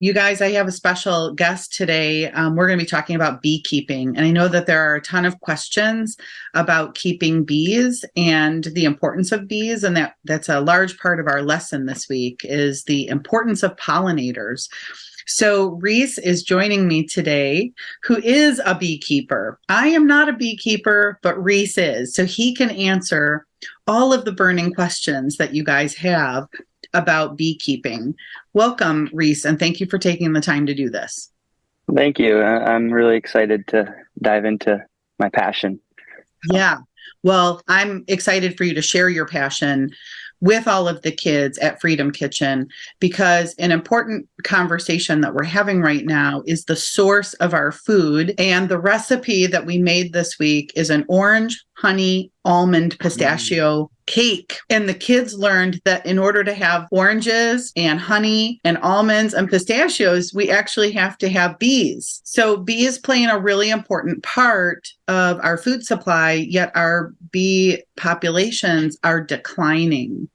You guys, I have a special guest today. We're going to be talking about beekeeping. And I know that there are a ton of questions about keeping bees and the importance of bees. And that's a large part of our lesson this week is the importance of pollinators. So Rhys is joining me today, who is a beekeeper. I am not a beekeeper, but Rhys is. So he can answer all of the burning questions that you guys have about beekeeping. Welcome, Rhys, and thank you for taking the time to do this. Thank you. I'm really excited to dive into my passion. Yeah. Well, I'm excited for you to share your passion with all of the kids at Freedom Kitchen because an important conversation that we're having right now is the source of our food. And the recipe that we made this week is an orange, honey, almond, pistachio cake. And the kids learned that in order to have oranges and honey and almonds and pistachios, we actually have to have bees. So bees playing a really important part of our food supply, yet our bee populations are declining.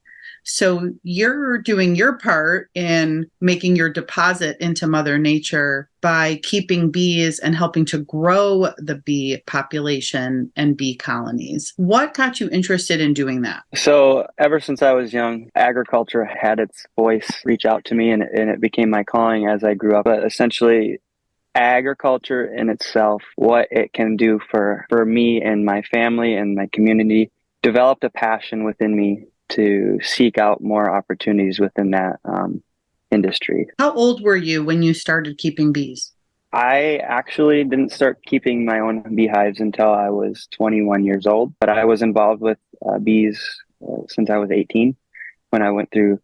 So you're doing your part in making your deposit into Mother Nature by keeping bees and helping to grow the bee population and bee colonies. What got you interested in doing that? So ever since I was young, agriculture had its voice reach out to me, and it became my calling as I grew up. But essentially, agriculture in itself, what it can do for me and my family and my community, developed a passion within me to seek out more opportunities within that industry. How old were you when you started keeping bees? I actually didn't start keeping my own beehives until I was 21 years old, but I was involved with bees since I was 18 when I went through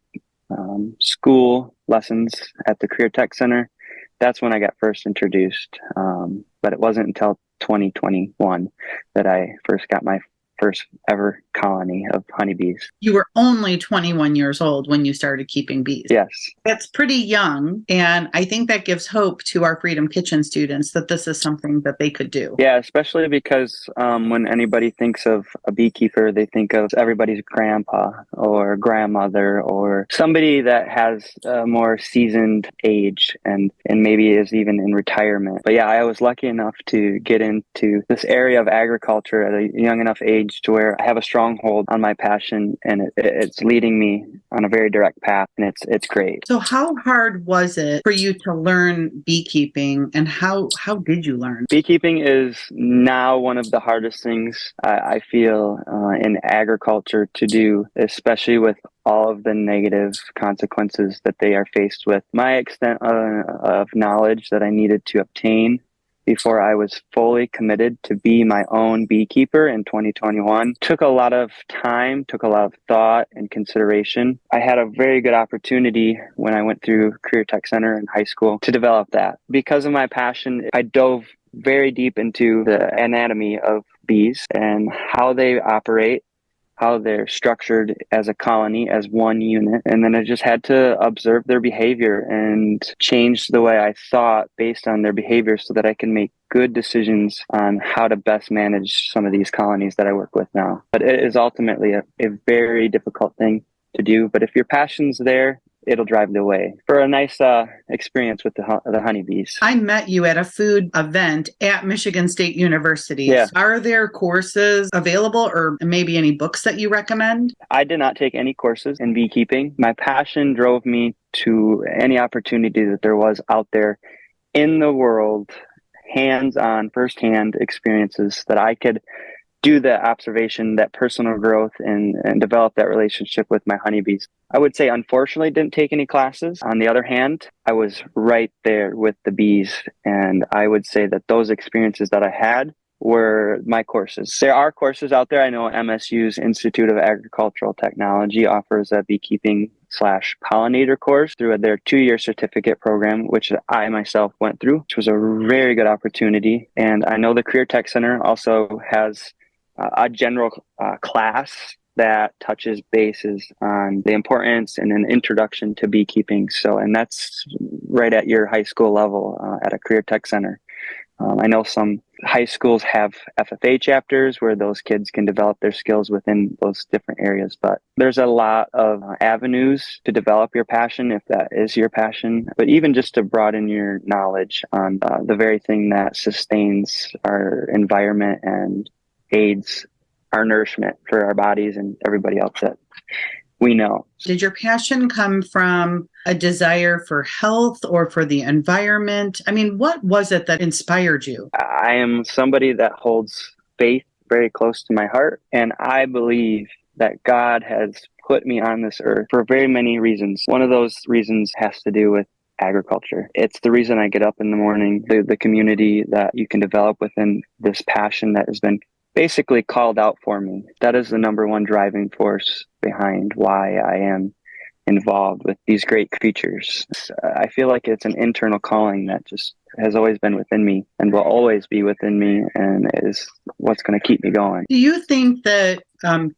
school lessons at the Career Tech Center. That's when I got first introduced, but it wasn't until 2021 that I first got my first ever colony of honeybees. You were only 21 years old when you started keeping bees. Yes. That's pretty young. And I think that gives hope to our Freedom Kitchen students that this is something that they could do. Yeah, especially because when anybody thinks of a beekeeper, they think of everybody's grandpa or grandmother or somebody that has a more seasoned age and maybe is even in retirement. But yeah, I was lucky enough to get into this area of agriculture at a young enough age to where I have a stronghold on my passion, and it's leading me on a very direct path, and it's great. So how hard was it for you to learn beekeeping, and how did you learn? Beekeeping is now one of the hardest things I feel in agriculture to do, especially with all of the negative consequences that they are faced with. My extent of knowledge that I needed to obtain before I was fully committed to be my own beekeeper in 2021 took a lot of time, took a lot of thought and consideration. I had a very good opportunity when I went through Career Tech Center in high school to develop that. Because of my passion, I dove very deep into the anatomy of bees and how they operate, how they're structured as a colony, as one unit. And then I just had to observe their behavior and change the way I thought based on their behavior so that I can make good decisions on how to best manage some of these colonies that I work with now. But it is ultimately a very difficult thing to do. But if your passion's there, it'll drive the way for a nice experience with the honeybees. I met you at a food event at Michigan State University. Yeah. Are there courses available or maybe any books that you recommend? I did not take any courses in beekeeping. My passion drove me to any opportunity that there was out there in the world, hands-on, firsthand experiences that I could do the observation, that personal growth, and develop that relationship with my honeybees. I would say, unfortunately, didn't take any classes. On the other hand, I was right there with the bees. And I would say that those experiences that I had were my courses. There are courses out there. I know MSU's Institute of Agricultural Technology offers a beekeeping/pollinator course through their 2-year certificate program, which I myself went through, which was a very good opportunity. And I know the Career Tech Center also has a general class that touches bases on the importance and an introduction to beekeeping. So, and that's right at your high school level at a Career Tech Center. I know some high schools have FFA chapters where those kids can develop their skills within those different areas, but there's a lot of avenues to develop your passion if that is your passion, but even just to broaden your knowledge on the very thing that sustains our environment and aids our nourishment for our bodies and everybody else that we know. Did your passion come from a desire for health or for the environment? I mean, what was it that inspired you? I am somebody that holds faith very close to my heart, and I believe that God has put me on this earth for very many reasons. One of those reasons has to do with agriculture. It's the reason I get up in the morning, the community that you can develop within this passion that has been basically called out for me. That is the number one driving force behind why I am involved with these great creatures. I feel like it's an internal calling that just has always been within me and will always be within me, and is what's going to keep me going. Do you think that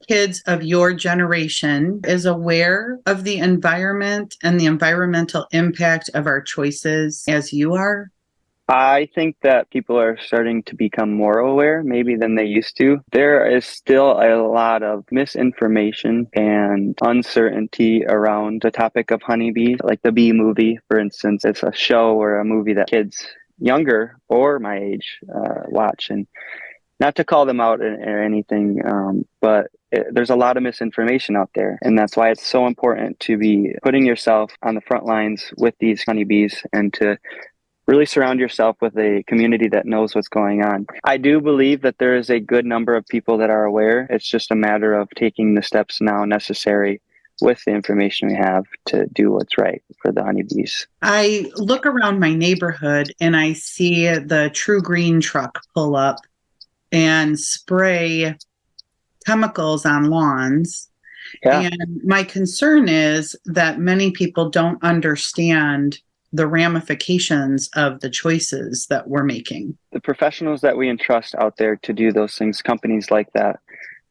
kids of your generation is aware of the environment and the environmental impact of our choices as you are? I think that people are starting to become more aware maybe than they used to. There is still a lot of misinformation and uncertainty around the topic of honeybees. Like the Bee movie, for instance, it's a show or a movie that kids younger or my age watch. And not to call them out or anything, but there's a lot of misinformation out there. And that's why it's so important to be putting yourself on the front lines with these honeybees and to really surround yourself with a community that knows what's going on. I do believe that there is a good number of people that are aware. It's just a matter of taking the steps now necessary with the information we have to do what's right for the honeybees. I look around my neighborhood and I see the True Green truck pull up and spray chemicals on lawns. Yeah. And my concern is that many people don't understand the ramifications of the choices that we're making. The professionals that we entrust out there to do those things, companies like that,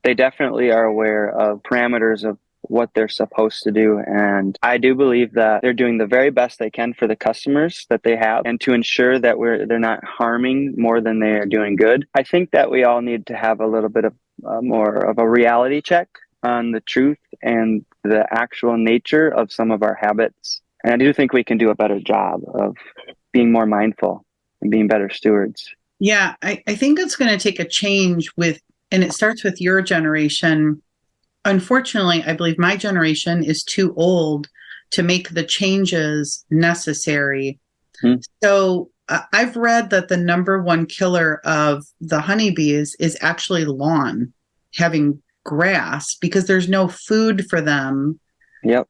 they definitely are aware of parameters of what they're supposed to do. And I do believe that they're doing the very best they can for the customers that they have and to ensure that they're not harming more than they are doing good. I think that we all need to have a little bit of more of a reality check on the truth and the actual nature of some of our habits. And I do think we can do a better job of being more mindful and being better stewards. Yeah, I think it's going to take a change and it starts with your generation. Unfortunately, I believe my generation is too old to make the changes necessary. So I've read that the number one killer of the honeybees is actually lawn, having grass, because there's no food for them. Yep.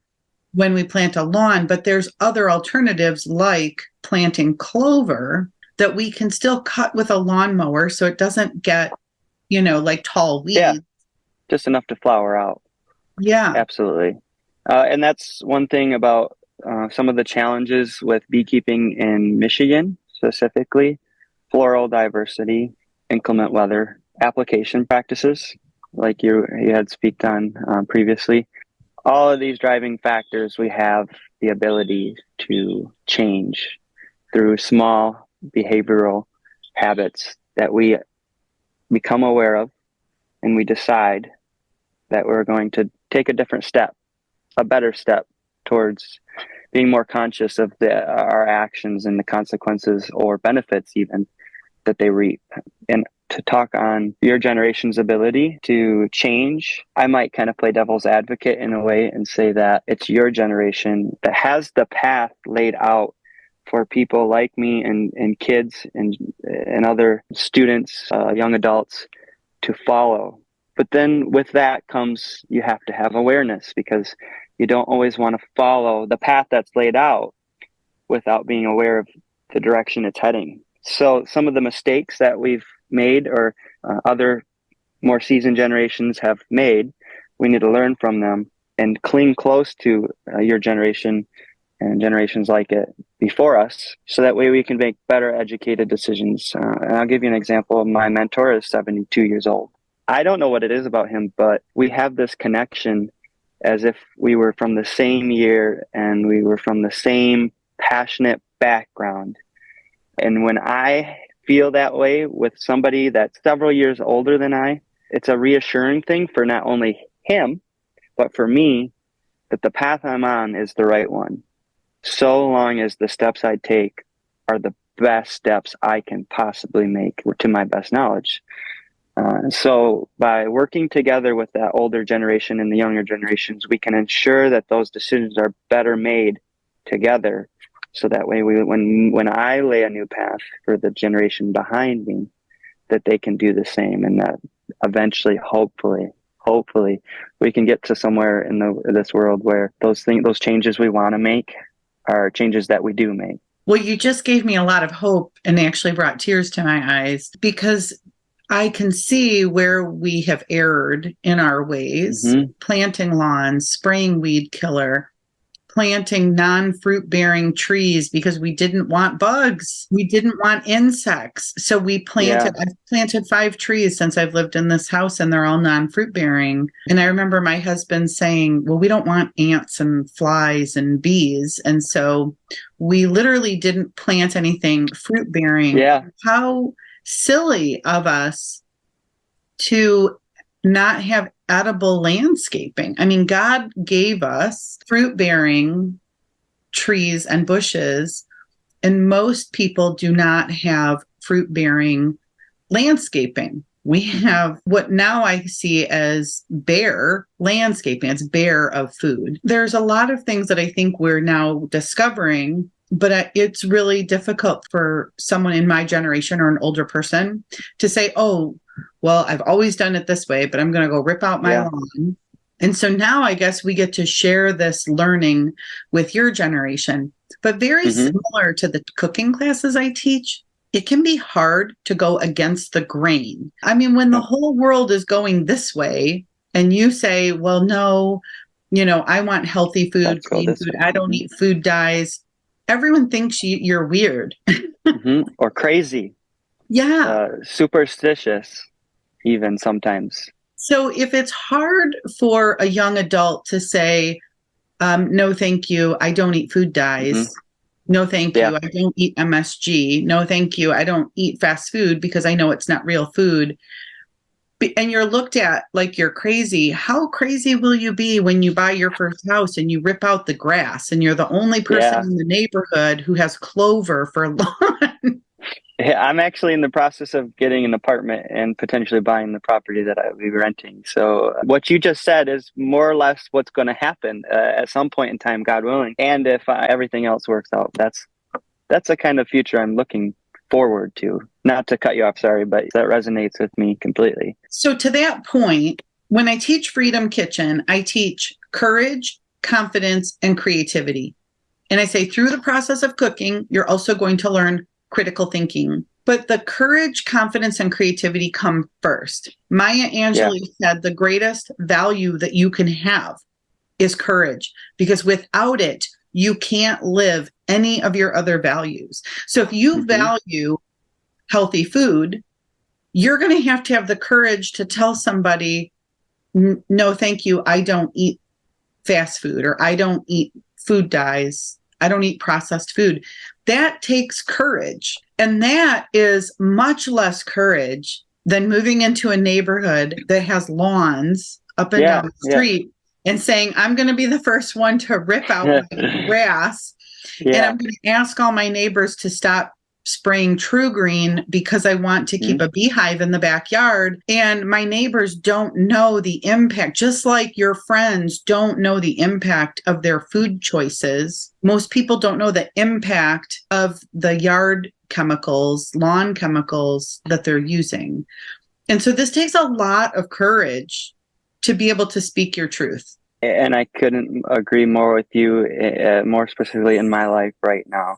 When we plant a lawn, but there's other alternatives like planting clover that we can still cut with a lawnmower so it doesn't get, like tall weeds. Yeah, just enough to flower out. Yeah. Absolutely. And that's one thing about some of the challenges with beekeeping in Michigan, specifically floral diversity, inclement weather, application practices, like you had speaked on previously. All of these driving factors, we have the ability to change through small behavioral habits that we become aware of, and we decide that we're going to take a different step, a better step towards being more conscious of our actions and the consequences or benefits even that they reap. And to talk on your generation's ability to change, I might kind of play devil's advocate in a way and say that it's your generation that has the path laid out for people like me and kids and other students, young adults to follow. But then with that comes, you have to have awareness, because you don't always want to follow the path that's laid out without being aware of the direction it's heading. So some of the mistakes that we've made or other more seasoned generations have made, we need to learn from them and cling close to your generation and generations like it before us, so that way we can make better educated decisions. And I'll give you an example. My mentor is 72 years old. I don't know what it is about him, but we have this connection as if we were from the same year and we were from the same passionate background. And when I feel that way with somebody that's several years older than I, it's a reassuring thing for not only him, but for me, that the path I'm on is the right one. So long as the steps I take are the best steps I can possibly make to my best knowledge. So by working together with that older generation and the younger generations, we can ensure that those decisions are better made together. So that way, when I lay a new path for the generation behind me, that they can do the same, and that eventually, hopefully, we can get to somewhere in this world where those changes we want to make are changes that we do make. Well, you just gave me a lot of hope and actually brought tears to my eyes, because I can see where we have erred in our ways, planting lawns, spraying weed killer, planting non-fruit bearing trees because we didn't want bugs. We didn't want insects. So we planted, I've planted 5 trees since I've lived in this house, and they're all non-fruit bearing. And I remember my husband saying, well, we don't want ants and flies and bees. And so we literally didn't plant anything fruit bearing. Yeah. How silly of us to not have edible landscaping. I mean, God gave us fruit-bearing trees and bushes, and most people do not have fruit-bearing landscaping. We have what now I see as bare landscaping. It's bare of food. There's a lot of things that I think we're now discovering, but it's really difficult for someone in my generation or an older person to say, oh, well, I've always done it this way, but I'm going to go rip out my lawn. And so now I guess we get to share this learning with your generation, but very similar to the cooking classes I teach. It can be hard to go against the grain. I mean, when the whole world is going this way and you say, well, no, I want healthy food, clean food. I don't eat food dyes. Everyone thinks you're weird. Or crazy. Yeah. Superstitious, even sometimes. So if it's hard for a young adult to say, no, thank you, I don't eat food dyes. No, thank you, I don't eat MSG. No, thank you, I don't eat fast food because I know it's not real food. And you're looked at like you're crazy. How crazy will you be when you buy your first house and you rip out the grass and you're the only person in the neighborhood who has clover for lawn? I'm actually in the process of getting an apartment and potentially buying the property that I'll be renting. So what you just said is more or less what's going to happen at some point in time, God willing. And if everything else works out, that's the kind of future I'm looking forward to. Not to cut you off, sorry, but that resonates with me completely. So to that point, when I teach Freedom Kitchen, I teach courage, confidence, and creativity. And I say through the process of cooking, you're also going to learn critical thinking. But the courage, confidence, and creativity come first. Maya Angelou said the greatest value that you can have is courage, because without it, you can't live any of your other values. So if you value healthy food, you're going to have the courage to tell somebody, no, thank you, I don't eat fast food, or I don't eat food dyes. I don't eat processed food. That takes courage. And that is much less courage than moving into a neighborhood that has lawns up and down the street and saying, I'm going to be the first one to rip out my grass. And I'm going to ask all my neighbors to stop spraying True Green because I want to keep a beehive in the backyard. And my neighbors don't know the impact, just like your friends don't know the impact of their food choices. Most people don't know the impact of the yard chemicals, lawn chemicals that they're using. And so this takes a lot of courage to be able to speak your truth. And I couldn't agree more with you, more specifically in my life right now.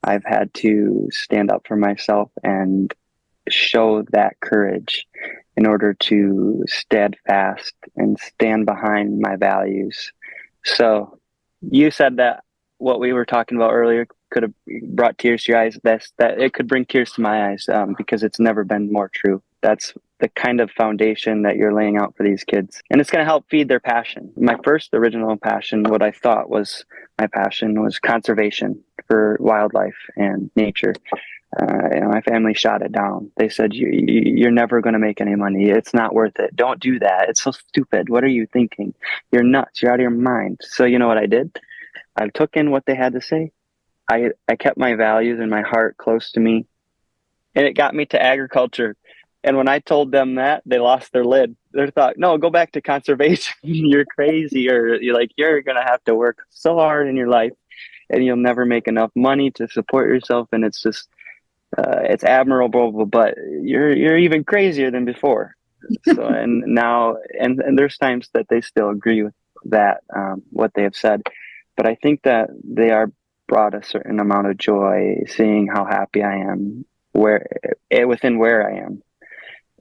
I've had to stand up for myself and show that courage in order to steadfast and stand behind my values. So you said that what we were talking about earlier could have brought tears to your eyes. That it could bring tears to my eyes because it's never been more true. That's the kind of foundation that you're laying out for these kids. And it's going to help feed their passion. My first original passion, what I thought was my passion was conservation for wildlife and nature. And my family shot it down. They said, you're never going to make any money. It's not worth it. Don't do that. It's so stupid. What are you thinking? You're nuts. You're out of your mind. So you know what I did? I took in what they had to say. I kept my values and my heart close to me, and it got me to agriculture. And when I told them that, they lost their lid. They thought, no, go back to conservation. You're crazy. Or you're going to have to work so hard in your life and you'll never make enough money to support yourself. And it's just, it's admirable, but you're even crazier than before. So, and now, and there's times that they still agree with that, what they have said, but I think that they are brought a certain amount of joy seeing how happy I am within where I am.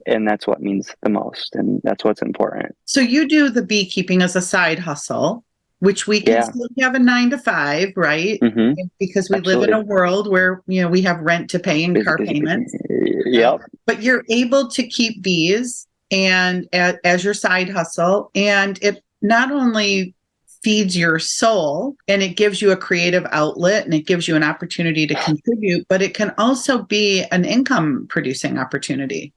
And that's what means the most. And that's what's important. So you do the beekeeping as a side hustle, which we can still have a 9 to 5, right? Mm-hmm. Because we live in a world where, we have rent to pay and car payments. Yep. But you're able to keep bees and as your side hustle. And it not only feeds your soul and it gives you a creative outlet and it gives you an opportunity to contribute, but it can also be an income producing opportunity.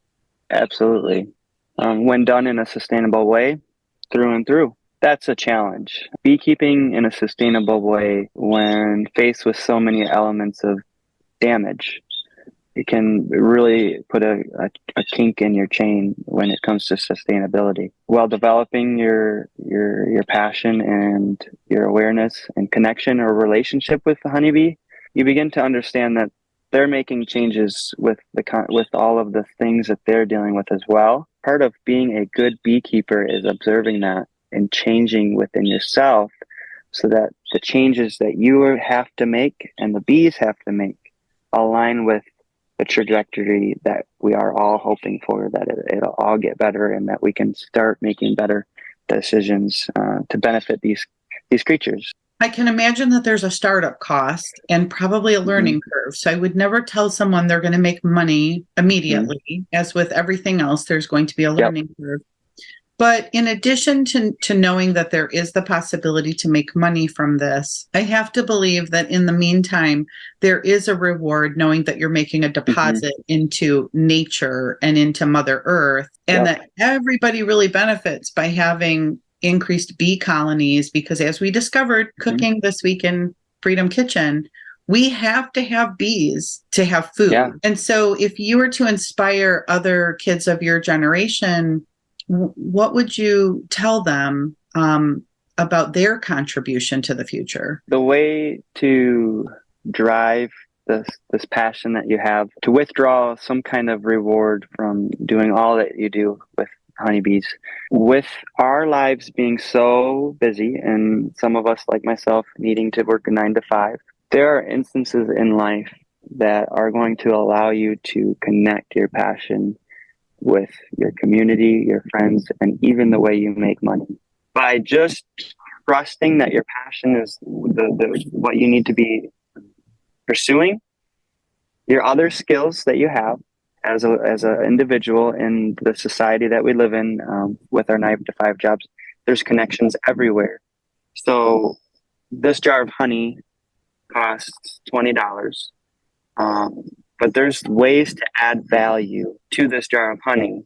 Absolutely. When done in a sustainable way, through and through. That's a challenge. Beekeeping in a sustainable way, when faced with so many elements of damage, it can really put a kink in your chain when it comes to sustainability. While developing your passion and your awareness and connection or relationship with the honeybee, you begin to understand that they're making changes with all of the things that they're dealing with as well. Part of being a good beekeeper is observing that and changing within yourself so that the changes that you have to make and the bees have to make align with the trajectory that we are all hoping for, that it'll all get better and that we can start making better decisions to benefit these creatures. I can imagine that there's a startup cost and probably a learning curve. So I would never tell someone they're going to make money immediately. As with everything else, there's going to be a learning curve. But in addition to knowing that there is the possibility to make money from this, I have to believe that in the meantime, there is a reward knowing that you're making a deposit into nature and into Mother Earth, and that everybody really benefits by having increased bee colonies, because as we discovered cooking this week in Freedom Kitchen, we have to have bees to have food. Yeah. And so if you were to inspire other kids of your generation, what would you tell them about their contribution to the future? The way to drive this passion that you have, to withdraw some kind of reward from doing all that you do with honeybees. With our lives being so busy, and some of us, like myself, needing to work a 9 to 5, there are instances in life that are going to allow you to connect your passion with your community, your friends, and even the way you make money. By just trusting that your passion is what you need to be pursuing, your other skills that you have as an individual in the society that we live in, with our 9 to 5 jobs, there's connections everywhere. So this jar of honey costs $20. But there's ways to add value to this jar of honey.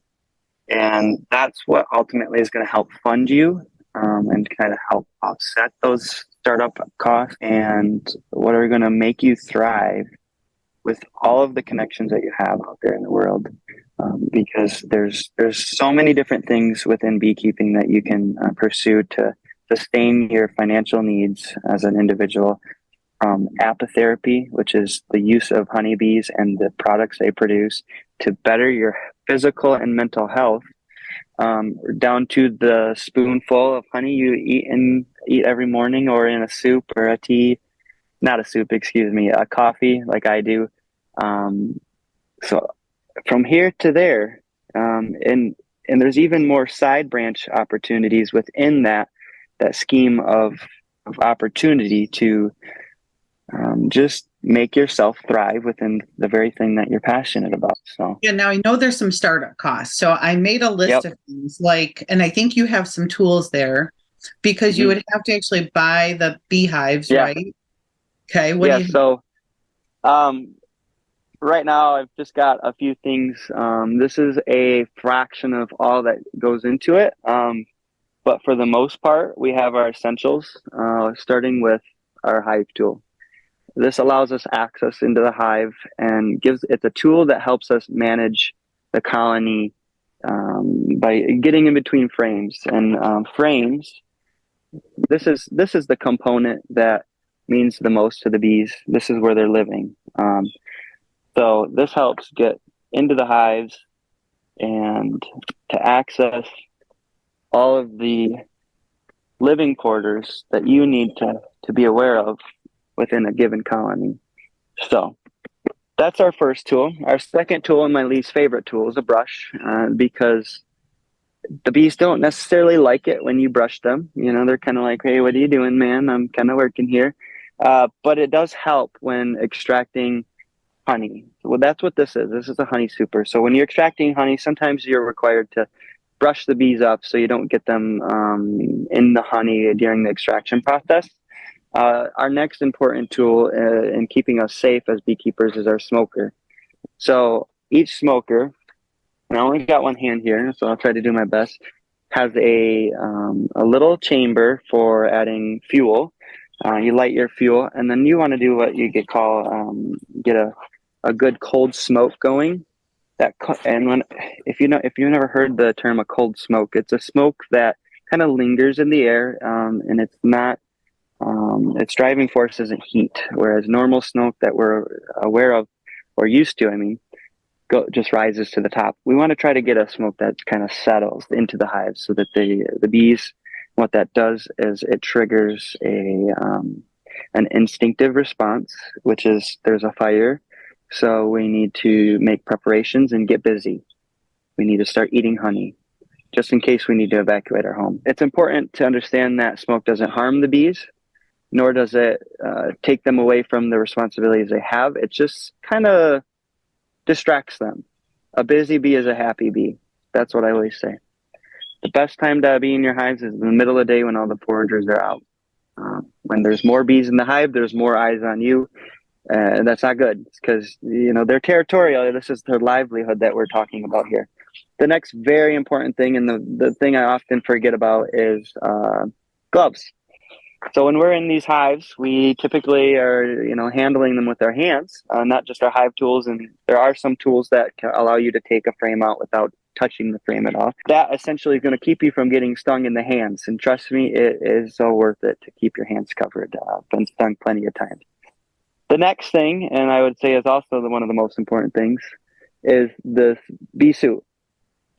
And that's what ultimately is going to help fund you and kind of help offset those startup costs, and what are going to make you thrive with all of the connections that you have out there in the world. Because there's so many different things within beekeeping that you can pursue to sustain your financial needs as an individual. Apitherapy, which is the use of honeybees and the products they produce to better your physical and mental health, down to the spoonful of honey you eat every morning, or in a soup or a tea, not a soup, excuse me, a coffee like I do. So from here to there, and there's even more side branch opportunities within that scheme of opportunity to just make yourself thrive within the very thing that you're passionate about. So yeah, now I know there's some startup costs. So I made a list of things and I think you have some tools there. because you Mhm. would have to actually buy the beehives, Yeah. right? Okay, what do Yeah. you? So, um, right now I've just got a few things. This is a fraction of all that goes into it. But for the most part, we have our essentials, starting with our hive tool. This allows us access into the hive and it's a tool that helps us manage the colony by getting in between frames. And frames, this is the component that means the most to the bees. This is where they're living. So this helps get into the hives and to access all of the living quarters that you need to be aware of within a given colony. So that's our first tool. Our second tool, and my least favorite tool, is a brush, because the bees don't necessarily like it when you brush them. You know, they're kind of like, "Hey, what are you doing, man? I'm kind of working here." But it does help when extracting honey. Well, that's what this is. This is a honey super. So when you're extracting honey, sometimes you're required to brush the bees up so you don't get them in the honey during the extraction process. Our next important tool in keeping us safe as beekeepers is our smoker. So each smoker, and I only got one hand here, so I'll try to do my best, has a little chamber for adding fuel. You light your fuel, and then you want to do what you get a good cold smoke going. And when if you've never heard the term a cold smoke, it's a smoke that kind of lingers in the air, and it's not its driving force isn't heat, whereas normal smoke that we're aware of or used to, I mean, just rises to the top. We want to try to get a smoke that kind of settles into the hive so that the bees, what that does is it triggers an instinctive response, which is there's a fire. So we need to make preparations and get busy. We need to start eating honey just in case we need to evacuate our home. It's important to understand that smoke doesn't harm the bees, nor does it take them away from the responsibilities they have. It just kind of distracts them. A busy bee is a happy bee. That's what I always say. The best time to be in your hives is in the middle of the day when all the foragers are out. When there's more bees in the hive, there's more eyes on you. And that's not good because, you know, they're territorial. This is their livelihood that we're talking about here. The next very important thing, and the thing I often forget about, is gloves. So when we're in these hives, we typically are, you know, handling them with our hands, not just our hive tools. And there are some tools that can allow you to take a frame out without touching the frame at all. That essentially is going to keep you from getting stung in the hands. And trust me, it is so worth it to keep your hands covered. I've been stung plenty of times. The next thing, and I would say is also one of the most important things, is the bee suit.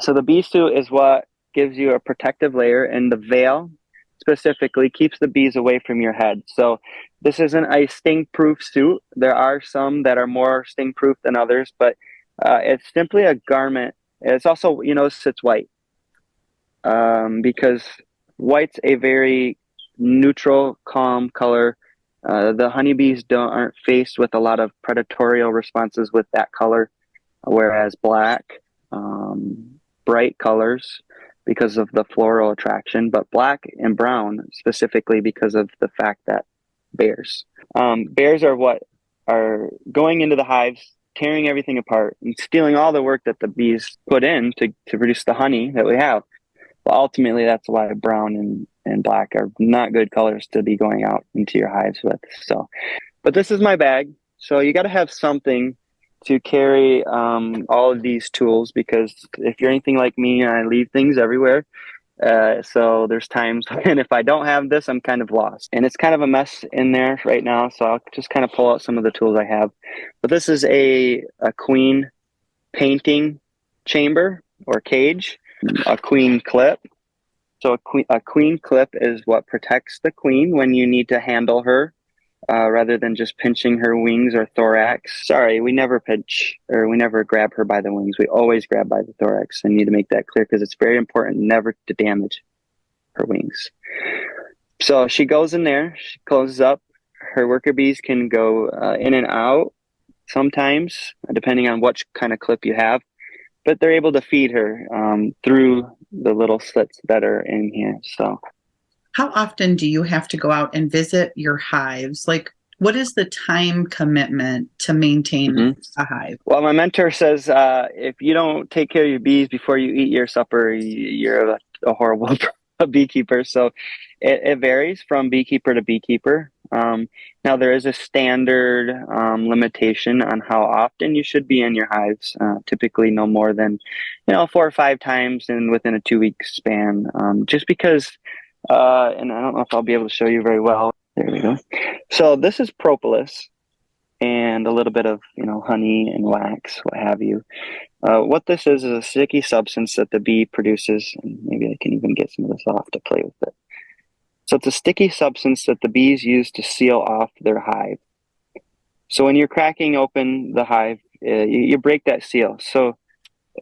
So the bee suit is what gives you a protective layer, and the veil specifically keeps the bees away from your head. So this isn't a sting-proof suit. There are some that are more sting-proof than others, but it's simply a garment. It's also, you notice it's white, because white's a very neutral, calm color. The honeybees aren't faced with a lot of predatorial responses with that color, whereas black, bright colors because of the floral attraction, but black and brown specifically because of the fact that bears are what are going into the hives, tearing everything apart and stealing all the work that the bees put in to produce the honey that we have. But ultimately, that's why brown and black are not good colors to be going out into your hives with. So, but this is my bag. So you got to have something to carry all of these tools, because if you're anything like me, I leave things everywhere. So there's times when if I don't have this, I'm kind of lost. And it's kind of a mess in there right now. So I'll just kind of pull out some of the tools I have. But this is a queen painting chamber or cage, a queen clip. So a queen clip is what protects the queen when you need to handle her, rather than just pinching her wings or thorax. Sorry, we never pinch or we never grab her by the wings. We always grab by the thorax. I need to make that clear because it's very important never to damage her wings. So she goes in there, she closes up. Her worker bees can go in and out sometimes, depending on what kind of clip you have. But they're able to feed her through the little slits that are in here. So how often do you have to go out and visit your hives? Like, what is the time commitment to maintain a hive? Well, my mentor says if you don't take care of your bees before you eat your supper, you're a horrible beekeeper. So it varies from beekeeper to beekeeper. Now, there is a standard limitation on how often you should be in your hives, typically no more than 4 or 5 times within a 2-week span, just because, and I don't know if I'll be able to show you very well. There we go. So this is propolis and a little bit of honey and wax, what have you. What this is a sticky substance that the bee produces, and maybe I can even get some of this off to play with it. So it's a sticky substance that the bees use to seal off their hive. So when you're cracking open the hive, you break that seal. So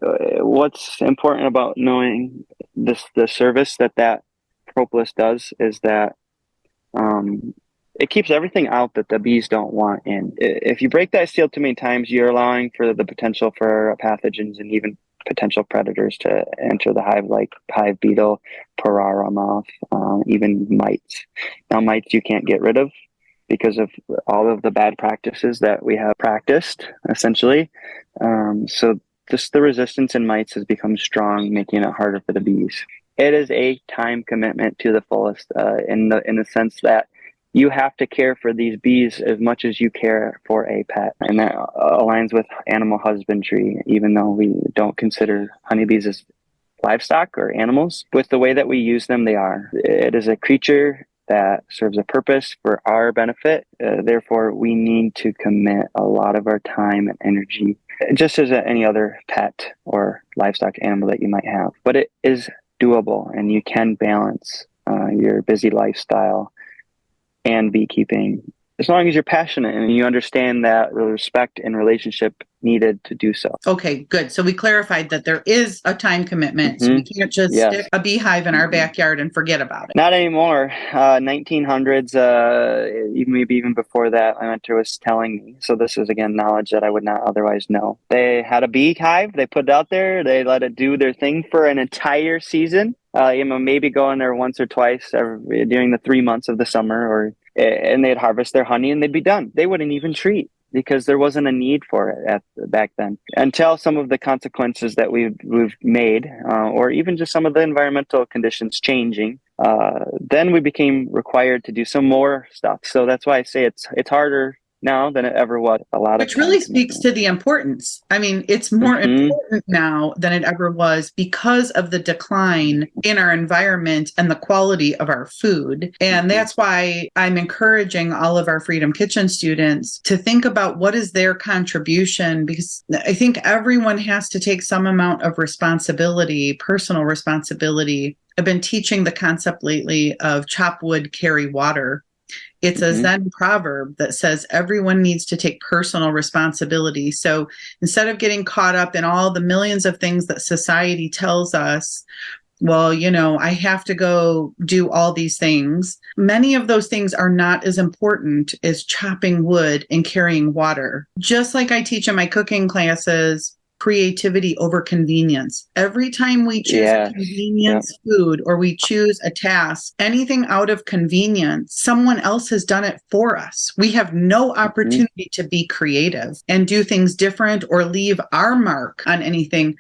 what's important about knowing the service that propolis does is that it keeps everything out that the bees don't want in. If you break that seal too many times, you're allowing for the potential for pathogens and even potential predators to enter the hive, like hive beetle, parara moth, even mites. Now, mites you can't get rid of because of all of the bad practices that we have practiced, essentially. So just the resistance in mites has become strong, making it harder for the bees. It is a time commitment to the fullest, in the sense that you have to care for these bees as much as you care for a pet. And that aligns with animal husbandry, even though we don't consider honeybees as livestock or animals. With the way that we use them, they are. It is a creature that serves a purpose for our benefit. Therefore, we need to commit a lot of our time and energy, just as any other pet or livestock animal that you might have. But it is doable, and you can balance your busy lifestyle and beekeeping, as long as you're passionate and you understand that the respect and relationship needed to do so. Okay, good. So we clarified that there is a time commitment. So we can't just stick a beehive in our backyard and forget about it. Not anymore. 1900s, maybe even before that, my mentor was telling me. So this is, again, knowledge that I would not otherwise know. They had a beehive. They put it out there. They let it do their thing for an entire season. Maybe go in there once or twice during the 3 months of the summer, and they'd harvest their honey and they'd be done. They wouldn't even treat, because there wasn't a need for it back then, until some of the consequences that we've made, or even just some of the environmental conditions changing. Then we became required to do some more stuff. So that's why I say it's harder now than it ever was. Which really speaks to the importance. I mean, it's more important now than it ever was because of the decline in our environment and the quality of our food. And that's why I'm encouraging all of our Freedom Kitchen students to think about what is their contribution, because I think everyone has to take some amount of responsibility, personal responsibility. I've been teaching the concept lately of chop wood, carry water. It's a Zen proverb that says everyone needs to take personal responsibility. So instead of getting caught up in all the millions of things that society tells us, well, I have to go do all these things. Many of those things are not as important as chopping wood and carrying water. Just like I teach in my cooking classes, creativity over convenience. Every time we choose a convenience food, or we choose a task, anything out of convenience, someone else has done it for us. We have no opportunity to be creative and do things different or leave our mark on anything,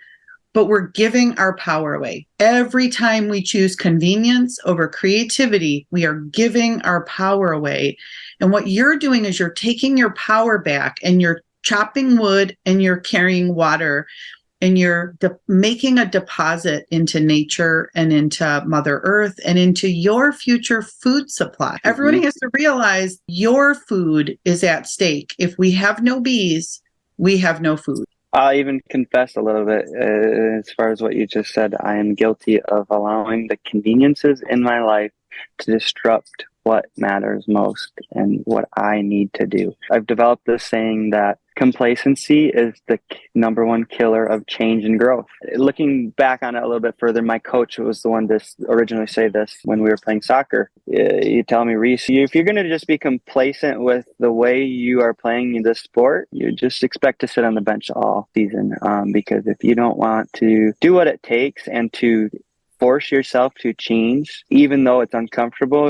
but we're giving our power away. Every time we choose convenience over creativity, we are giving our power away. And what you're doing is you're taking your power back, and you're chopping wood and you're carrying water, and you're making a deposit into nature and into Mother Earth and into your future food supply. Everybody has to realize your food is at stake. If we have no bees, we have no food. I'll even confess a little bit as far as what you just said. I am guilty of allowing the conveniences in my life to disrupt what matters most and what I need to do. I've developed this saying that complacency is the number one killer of change and growth. Looking back on it a little bit further, my coach was the one to originally say this when we were playing soccer. You tell me, Rhys, if you're going to just be complacent with the way you are playing this sport, you just expect to sit on the bench all season. Because if you don't want to do what it takes and to force yourself to change, even though it's uncomfortable,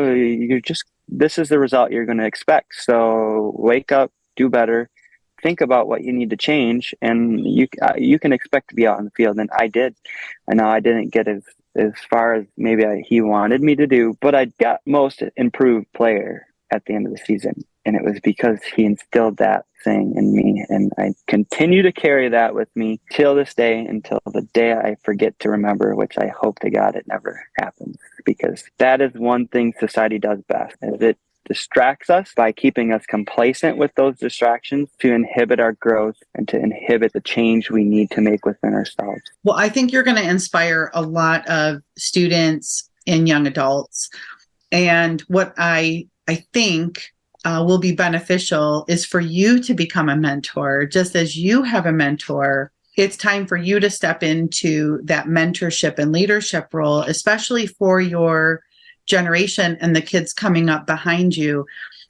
this is the result you're going to expect. So wake up, do better, think about what you need to change, and you can expect to be out in the field. And I did. I know I didn't get as far as maybe he wanted me to do, but I got most improved player at the end of the season. And it was because he instilled that thing in me. And I continue to carry that with me till this day, until the day I forget to remember, which I hope to God it never happens, because that is one thing society does best, is it distracts us by keeping us complacent with those distractions to inhibit our growth and to inhibit the change we need to make within ourselves. Well, I think you're going to inspire a lot of students and young adults. And what I think will be beneficial is for you to become a mentor. Just as you have a mentor, it's time for you to step into that mentorship and leadership role, especially for your generation and the kids coming up behind you.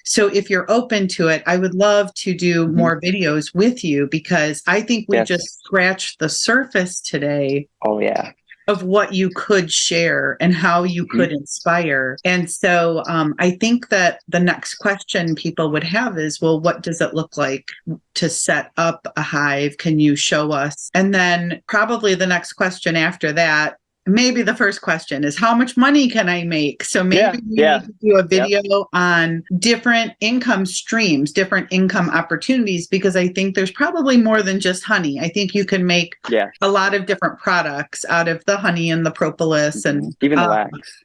So if you're open to it, I would love to do more videos with you, because I think we just scratched the surface today. Oh, yeah. Of what you could share and how you could inspire. And so I think that the next question people would have is, well, what does it look like to set up a hive? Can you show us? And then probably the next question after that, maybe the first question, is how much money can I make? So maybe we need to do a video on different income streams, different income opportunities, because I think there's probably more than just honey. I think you can make a lot of different products out of the honey and the propolis and even the wax.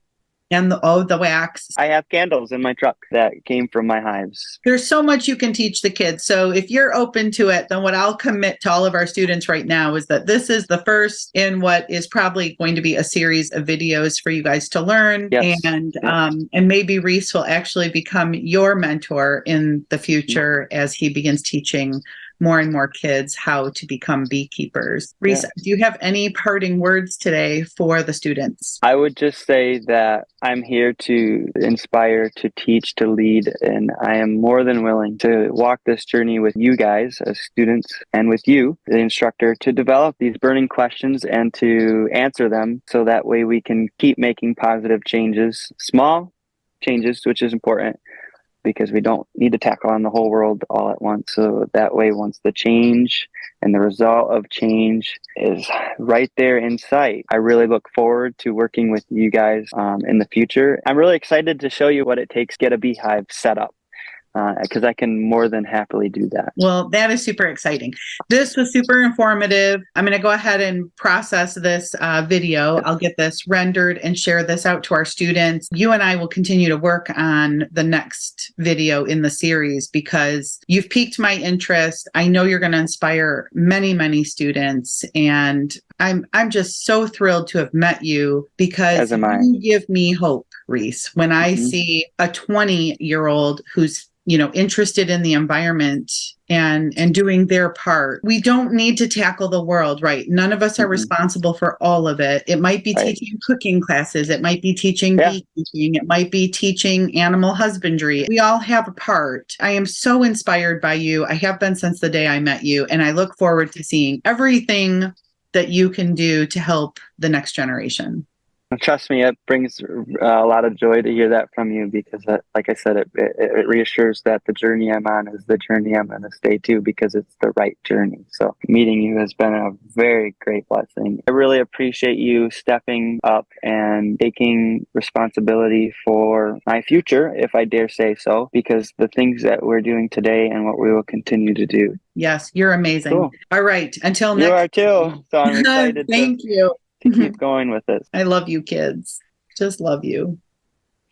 And the wax. I have candles in my truck that came from my hives. There's so much you can teach the kids. So if you're open to it, then what I'll commit to all of our students right now is that this is the first in what is probably going to be a series of videos for you guys to learn. And maybe Rhys will actually become your mentor in the future as he begins teaching more and more kids how to become beekeepers. Rhys, do you have any parting words today for the students? I would just say that I'm here to inspire, to teach, to lead, and I am more than willing to walk this journey with you guys as students and with you, the instructor, to develop these burning questions and to answer them, so that way we can keep making positive changes, small changes, which is important, because we don't need to tackle on the whole world all at once. So that way, once the change and the result of change is right there in sight, I really look forward to working with you guys in the future. I'm really excited to show you what it takes to get a beehive set up, because I can more than happily do that. Well, that is super exciting. This was super informative. I'm going to go ahead and process this video. I'll get this rendered and share this out to our students. You and I will continue to work on the next video in the series, because you've piqued my interest. I know you're going to inspire many, many students. And I'm just so thrilled to have met you, because you give me hope, Rhys. When I see a 20-year-old who's interested in the environment and doing their part. We don't need to tackle the world, right? None of us are responsible for all of it. It might be teaching cooking classes. It might be teaching beekeeping. It might be teaching animal husbandry. We all have a part. I am so inspired by you. I have been since the day I met you, and I look forward to seeing everything that you can do to help the next generation. Trust me, it brings a lot of joy to hear that from you, because like I said, it reassures that the journey I'm on is the journey I'm going to stay to, because it's the right journey. So meeting you has been a very great blessing. I really appreciate you stepping up and taking responsibility for my future, if I dare say so, because the things that we're doing today and what we will continue to do. Yes, you're amazing. Cool. All right. Until next You are too. So I'm excited Thank you. to keep going with this. I love you, kids. Just love you.